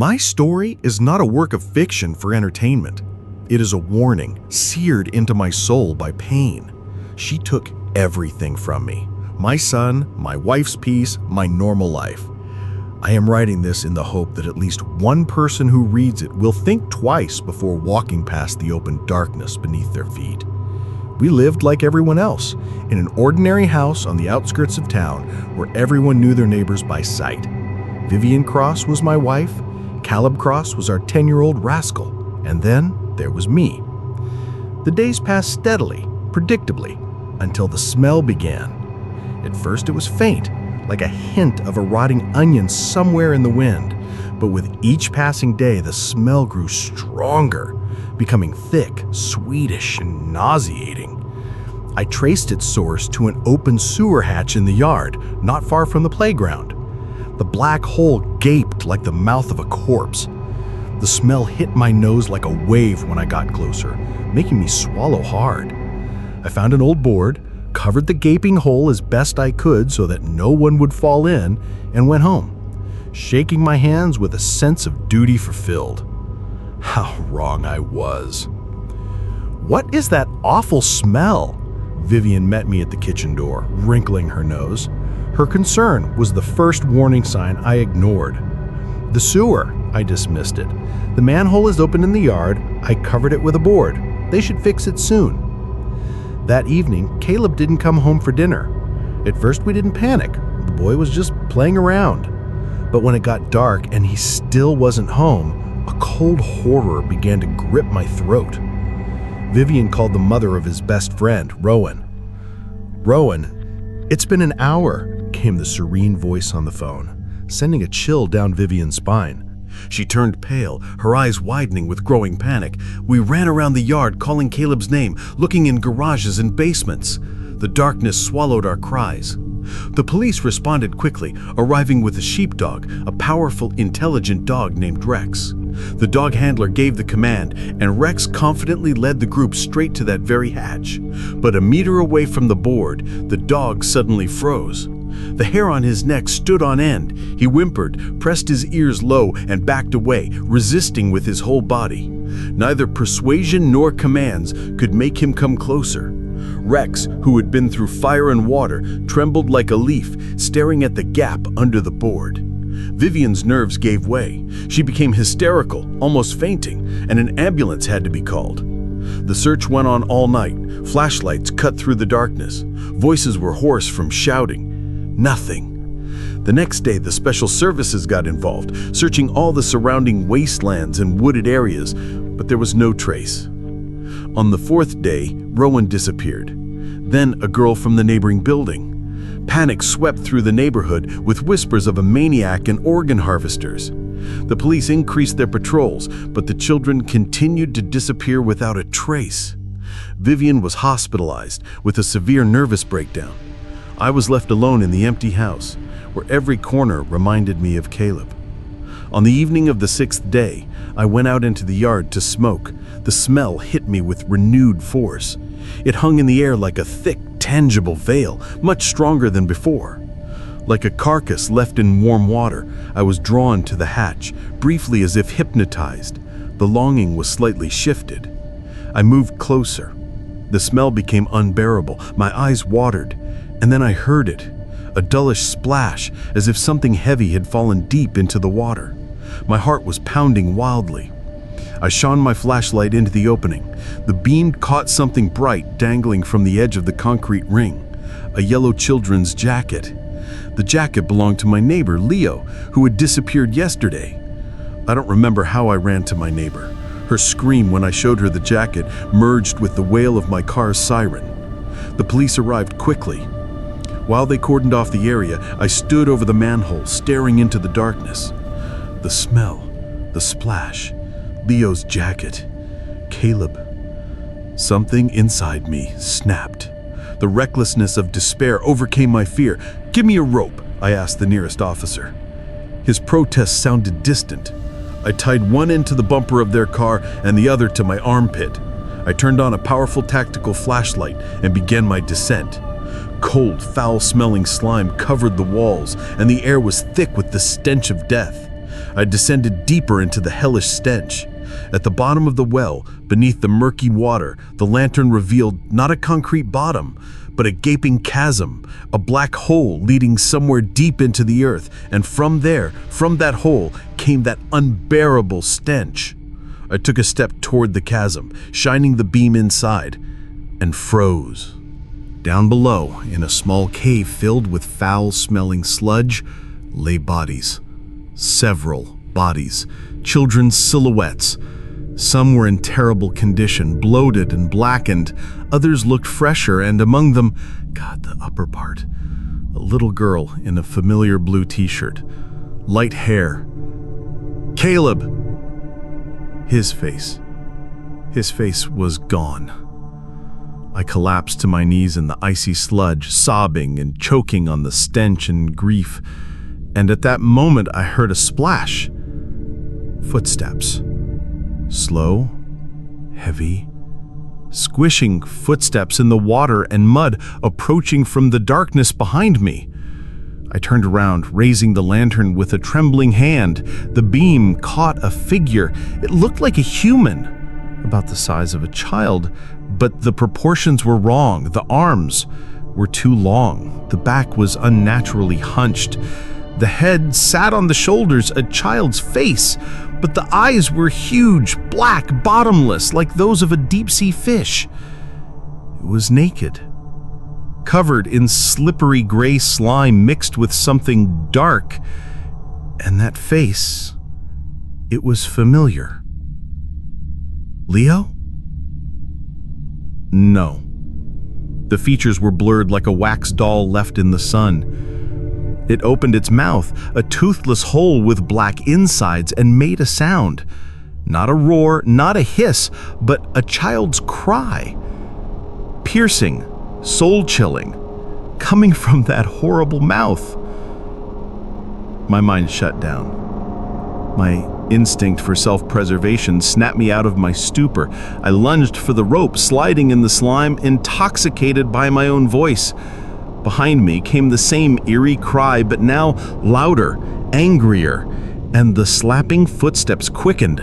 My story is not a work of fiction for entertainment. It is a warning seared into my soul by pain. She took everything from me. My son, my wife's peace, my normal life. I am writing this in the hope that at least one person who reads it will think twice before walking past the open darkness beneath their feet. We lived like everyone else, in an ordinary house on the outskirts of town where everyone knew their neighbors by sight. Vivian Cross was my wife, Caleb Cross was our 10-year-old rascal, and then there was me. The days passed steadily, predictably, until the smell began. At first it was faint, like a hint of a rotting onion somewhere in the wind, but with each passing day the smell grew stronger, becoming thick, sweetish, and nauseating. I traced its source to an open sewer hatch in the yard, not far from the playground. The black hole gaped like the mouth of a corpse. The smell hit my nose like a wave when I got closer, making me swallow hard. I found an old board, covered the gaping hole as best I could so that no one would fall in, and went home, shaking my hands with a sense of duty fulfilled. How wrong I was. "What is that awful smell?" Vivian met me at the kitchen door, wrinkling her nose. Her concern was the first warning sign I ignored. "The sewer," I dismissed it. "The manhole is open in the yard. I covered it with a board. They should fix it soon." That evening, Caleb didn't come home for dinner. At first, we didn't panic. The boy was just playing around. But when it got dark and he still wasn't home, a cold horror began to grip my throat. Vivian called the mother of his best friend, Rowan. "Rowan, it's been an hour," came the serene voice on the phone, sending a chill down Vivian's spine. She turned pale, her eyes widening with growing panic. We ran around the yard calling Caleb's name, looking in garages and basements. The darkness swallowed our cries. The police responded quickly, arriving with a sheepdog, a powerful, intelligent dog named Rex. The dog handler gave the command, and Rex confidently led the group straight to that very hatch. But a meter away from the board, the dog suddenly froze. The hair on his neck stood on end. He whimpered, pressed his ears low, and backed away, resisting with his whole body. Neither persuasion nor commands could make him come closer. Rex, who had been through fire and water, trembled like a leaf, staring at the gap under the board. Vivian's nerves gave way. She became hysterical, almost fainting, and an ambulance had to be called. The search went on all night. Flashlights cut through the darkness. Voices were hoarse from shouting. Nothing. The next day, the special services got involved, searching all the surrounding wastelands and wooded areas, but there was no trace. On the fourth day, Rowan disappeared. Then a girl from the neighboring building. Panic swept through the neighborhood with whispers of a maniac and organ harvesters. The police increased their patrols, but the children continued to disappear without a trace. Vivian was hospitalized with a severe nervous breakdown. I was left alone in the empty house, where every corner reminded me of Caleb. On the evening of the 6th day, I went out into the yard to smoke. The smell hit me with renewed force. It hung in the air like a thick, tangible veil, much stronger than before. Like a carcass left in warm water, I was drawn to the hatch, briefly as if hypnotized. The longing was slightly shifted. I moved closer. The smell became unbearable. My eyes watered. And then I heard it, a dullish splash, as if something heavy had fallen deep into the water. My heart was pounding wildly. I shone my flashlight into the opening. The beam caught something bright dangling from the edge of the concrete ring, a yellow children's jacket. The jacket belonged to my neighbor, Leo, who had disappeared yesterday. I don't remember how I ran to my neighbor. Her scream when I showed her the jacket merged with the wail of my car's siren. The police arrived quickly. While they cordoned off the area, I stood over the manhole, staring into the darkness. The smell, the splash, Leo's jacket, Caleb. Something inside me snapped. The recklessness of despair overcame my fear. "Give me a rope," I asked the nearest officer. His protest sounded distant. I tied one end to the bumper of their car and the other to my armpit. I turned on a powerful tactical flashlight and began my descent. Cold, foul-smelling slime covered the walls, and the air was thick with the stench of death. I descended deeper into the hellish stench. At the bottom of the well, beneath the murky water, the lantern revealed not a concrete bottom, but a gaping chasm, a black hole leading somewhere deep into the earth, and from that hole, came that unbearable stench. I took a step toward the chasm, shining the beam inside, and froze. Down below, in a small cave filled with foul-smelling sludge, lay bodies. Several bodies, children's silhouettes. Some were in terrible condition, bloated and blackened. Others looked fresher, and among them, the upper part, a little girl in a familiar blue t-shirt, light hair. Caleb! His face was gone. I collapsed to my knees in the icy sludge, sobbing and choking on the stench and grief. And at that moment, I heard a splash. Footsteps. Slow, heavy, squishing footsteps in the water and mud approaching from the darkness behind me. I turned around, raising the lantern with a trembling hand. The beam caught a figure. It looked like a human, about the size of a child, but the proportions were wrong. The arms were too long. The back was unnaturally hunched. The head sat on the shoulders, a child's face, but the eyes were huge, black, bottomless, like those of a deep-sea fish. It was naked, covered in slippery gray slime mixed with something dark. And that face, it was familiar. Leo? No. The features were blurred like a wax doll left in the sun. It opened its mouth, a toothless hole with black insides, and made a sound. Not a roar, not a hiss, but a child's cry. Piercing, soul-chilling, coming from that horrible mouth. My mind shut down. My instinct for self-preservation snapped me out of my stupor. I lunged for the rope, sliding in the slime, intoxicated by my own voice. Behind me came the same eerie cry, but now louder, angrier, and the slapping footsteps quickened.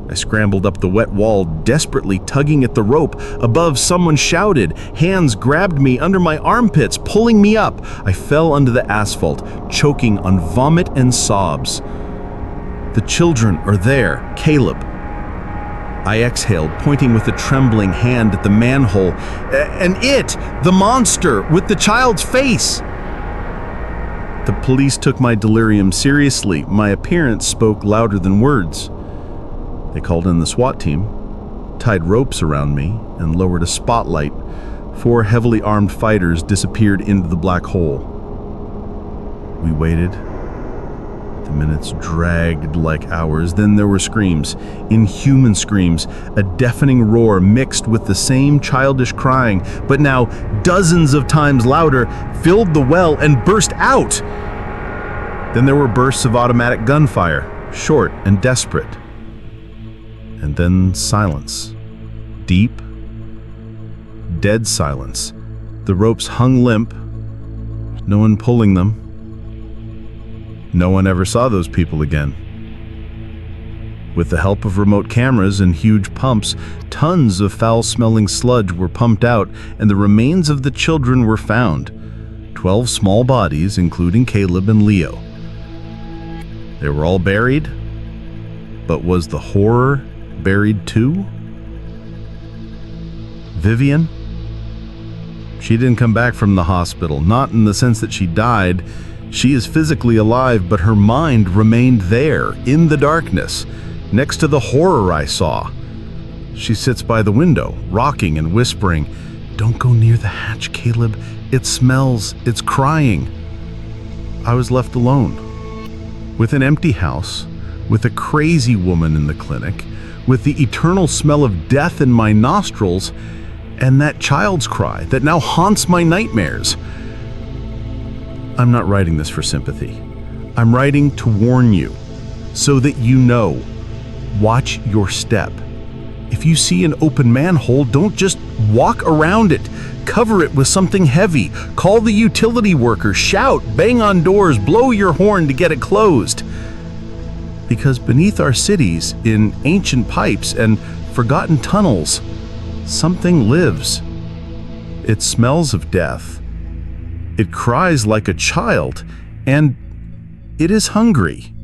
I scrambled up the wet wall, desperately tugging at the rope. Above, someone shouted. Hands grabbed me under my armpits, pulling me up. I fell onto the asphalt, choking on vomit and sobs. The children are there, Caleb. I exhaled, pointing with a trembling hand at the manhole. And the monster, with the child's face! The police took my delirium seriously. My appearance spoke louder than words. They called in the SWAT team, tied ropes around me, and lowered a spotlight. 4 heavily armed fighters disappeared into the black hole. We waited. The minutes dragged like hours. Then there were screams, inhuman screams, a deafening roar mixed with the same childish crying, but now dozens of times louder, filled the well and burst out. Then there were bursts of automatic gunfire, short and desperate. And then silence. Deep, dead silence. The ropes hung limp, no one pulling them. No one ever saw those people again. With the help of remote cameras and huge pumps, tons of foul-smelling sludge were pumped out, and the remains of the children were found. 12 small bodies, including Caleb and Leo. They were all buried, but was the horror buried too? Vivian? She didn't come back from the hospital, not in the sense that she died. She is physically alive, but her mind remained there, in the darkness, next to the horror I saw. She sits by the window, rocking and whispering, "Don't go near the hatch, Caleb. It smells. It's crying." I was left alone, with an empty house, with a crazy woman in the clinic, with the eternal smell of death in my nostrils, and that child's cry that now haunts my nightmares. I'm not writing this for sympathy. I'm writing to warn you, so that you know. Watch your step. If you see an open manhole, don't just walk around it. Cover it with something heavy. Call the utility worker, shout, bang on doors, blow your horn to get it closed. Because beneath our cities, in ancient pipes and forgotten tunnels, something lives. It smells of death. It cries like a child, and it is hungry.